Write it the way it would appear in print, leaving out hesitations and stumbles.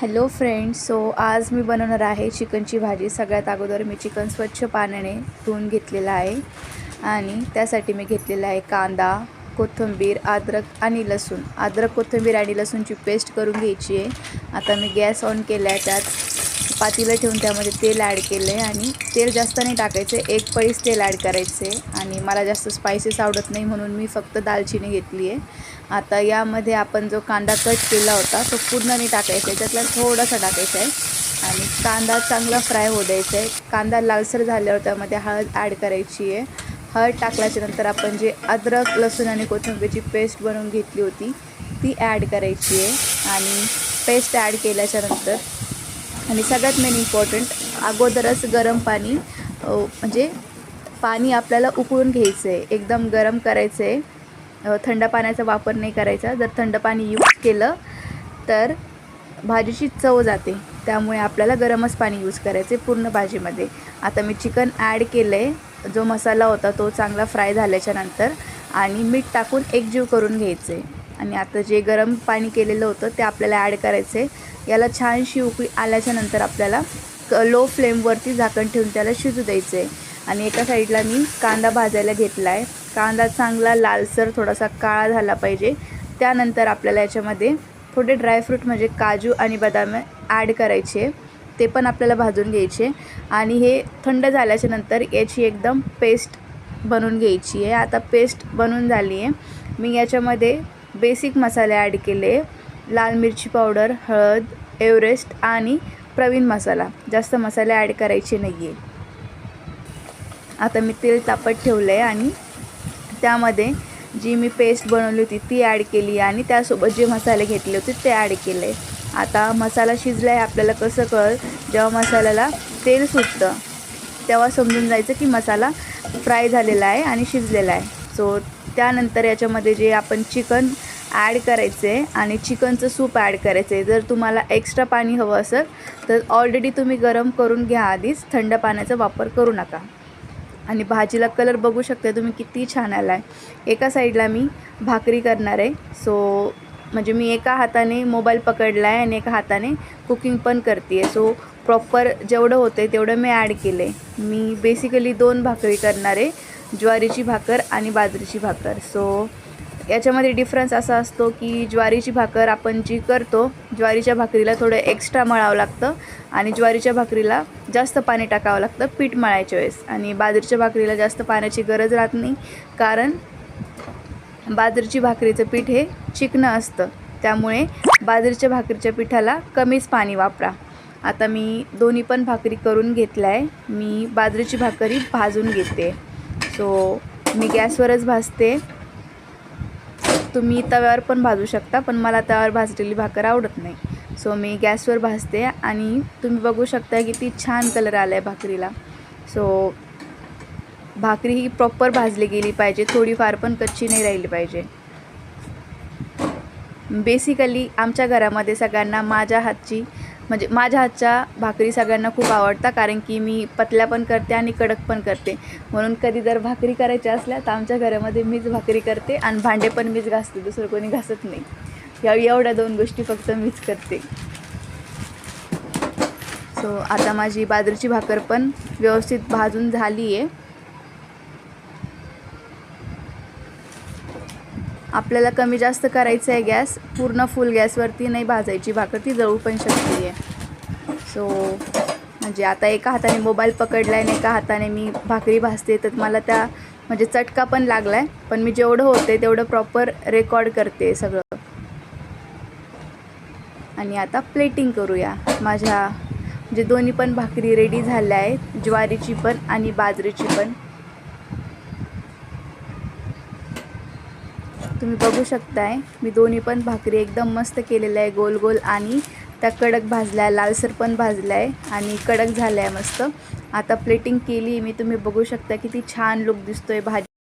Hello friends, आज मी बनवणार आहे चिकनची भाजी। सगळ्यात अगोदर मी चिकन स्वच्छ पाण्याने धुवून घेतलेलं आहे आणि त्यासाठी मी घेतलेला आहे कांदा, कोथिंबीर, अद्रक आणि लसूण। अद्रक, कोथिंबीर आणि लसूणची पेस्ट करून घ्यायची आहे। आता मी गॅस ऑन केला आहे, त्यात पातेलं ठेवून त्यामध्ये तेल ॲड केलं आहे आणि तेल जास्त नाही टाकायचं, एक पळीच तेल ॲड करायचे आणि मला जास्त स्पायसेस आवडत नाही म्हणून मी फक्त दालचिनी घेतली आहे। आता यामध्ये आपण जो कांदा कट केला होता तो पूर्ण नाही टाकायचा आहे, त्यातला थोडासा टाकायचा आहे आणि कांदा चांगला फ्राय होऊ द्यायचा आहे। कांदा लालसर झाल्यावर त्यामध्ये हळद ॲड करायची आहे। हळद टाकल्याच्यानंतर आपण जे अद्रक, लसूण आणि कोथिंबीरची पेस्ट बनवून घेतली होती ती ॲड करायची आहे आणि पेस्ट ॲड केल्याच्यानंतर आणि सगळ्यात मेन इम्पॉर्टंट, अगोदरच गरम पाणी म्हणजे पाणी आपल्याला उकळून घ्यायचं आहे, एकदम गरम करायचं आहे। थंड पाण्याचा वापर नाही करायचा, जर थंड पाणी यूज केलं तर भाजीची चव जाते, त्यामुळे आपल्याला गरमच पाणी यूज करायचे पूर्ण भाजीमध्ये। आता मी चिकन ॲड केलं आहे, जो मसाला होता तो चांगला फ्राय झाल्याच्यानंतर आणि मीठ टाकून एकजीव करून घ्यायचे आणि आता जे गरम पाणी केलेलं होतं ते आपल्याला ॲड करायचं आहे। याला छानशी उकळी आल्याच्यानंतर आपल्याला लो फ्लेमवरती झाकण ठेवून त्याला शिजू द्यायचं आहे आणि एका साईडला मी कांदा भाजायला घेतला आहे। कांदा चांगला लालसर थोडासा काळा झाला पाहिजे। त्यानंतर आपल्याला याच्यामध्ये थोडे ड्रायफ्रूट म्हणजे काजू आणि बदाम ॲड करायचे, ते पण आपल्याला भाजून घ्यायचे आणि हे थंड झाल्याच्यानंतर याची एकदम पेस्ट बनवून घ्यायची आहे। आता पेस्ट बनवून झाली आहे। मी याच्यामध्ये बेसिक मसाले ॲड केले, लाल मिरची पावडर, हळद, एव्हरेस्ट आणि प्रवीण मसाला। जास्त मसाले ॲड करायचे नाही आहे। आता मी तेल तापत ठेवलं आहे आणि त्यामध्ये जी मी पेस्ट बनवली होती ती ॲड केली आणि त्यासोबत जे मसाले घेतले होते ते ॲड केले। आता मसाला शिजला आहे, आपल्याला कसं कळेल, जेव्हा मसाल्याला तेल सुटतं तेव्हा समजून जायचं की मसाला फ्राय झालेला आहे आणि शिजलेला आहे। त्यानंतर याच्यामध्ये जे आपण चिकन ॲड करायचं आहे आणि चिकनचं सूप ॲड करायचं आहे। जर तुम्हाला एक्स्ट्रा पाणी हवं असेल तर ऑलरेडी तुम्ही गरम करून घ्या आधीच, थंड पाण्याचा वापर करू नका। आणि भाजीला कलर बघू शकता तुम्ही किती छान आला आहे। एका साईडला मी भाकरी करणार आहे, म्हणजे मी एका हाताने मोबाईल पकडला आहे आणि एका हाताने कुकिंग पण करते आहे। प्रॉपर जेवढं होतं आहे तेवढं मी ॲड केलं आहे। मी बेसिकली 2 भाकरी करणार आहे, ज्वारीची भाकर आणि बाजरीची भाकर। याच्यामध्ये डिफरन्स असा असतो की ज्वारीची भाकर आपण जी करतो, ज्वारीच्या भाकरीला थोडं एक्स्ट्रा मळावं लागतं आणि ज्वारीच्या भाकरीला जास्त पाणी टाकावं लागतं पीठ मळायच्या वेळेस, आणि बाजरीच्या भाकरीला जास्त पाण्याची गरज राहत नाही, कारण बाजरीची भाकरीचं पीठ हे चिकनं असतं, त्यामुळे बाजरीच्या भाकरीच्या पिठाला कमीच पाणी वापरा। आता मी दोन्ही पण भाकरी करून घेतल्या आहे। मी बाजरीची भाकरी भाजून घेते, मी गॅसवरच भाजते। तुम्ही तव्यावर पण भाजू शकता, पण मला तव्यावर भाजलेली भाकर आवडत नाही, मी गॅसवर भाजते आणि तुम्ही बघू शकता किती छान कलर आला आहे भाकरीला। भाकरी ही प्रॉपर भाजली गेली पाहिजे, थोडीफार पण कच्ची नाही राहिली पाहिजे। बेसिकली आमच्या घरामध्ये सगळ्यांना माझ्या हातच्या भाकरी सगळ्यांना खूप आवडतात, कारण की मी पतल्या पण करते आणि कडक पण करते, म्हणून कधी जर भाकरी करायच्या असल्या तर आमच्या घरामध्ये मीच भाकरी करते आणि भांडे पण मीच घासते, दुसरं कोणी घासत नाही। एवढ्या 2 गोष्टी फक्त मीच करते। आता माझी बाजरीची भाकर पण व्यवस्थित भाजून झाली आहे। आपल्याला कमी जास्त करायचं आहे गॅस, पूर्ण फुल गॅसवरती नाही भाजायची भाकर, ती जळू पण शकते आहे। म्हणजे आता एका हाताने मोबाईल पकडला आहे आणि एका हाताने मी भाकरी भाजते, तर मला म्हणजे चटका पण लागला आहे, पण मी जेवढं होते तेवढं प्रॉपर रेकॉर्ड करते सगळं। आणि आता प्लेटिंग करूया। माझ्या म्हणजे दोन्ही पण भाकरी रेडी झाल्या आहेत, ज्वारीची पण आणि बाजरीची पण। तुम्ही बघू शकताय मी दोन्ही पण भाकरी एकदम मस्त केलेल्या आहे, गोल गोल, आणि त्या कडक भाजल्या, लालसर पण भाजल्या आहे आणि कडक झाल्या आहे मस्त। आता प्लेटिंग केली मी, तुम्ही बघू शकता किती छान लुक दिसतोय भाजी।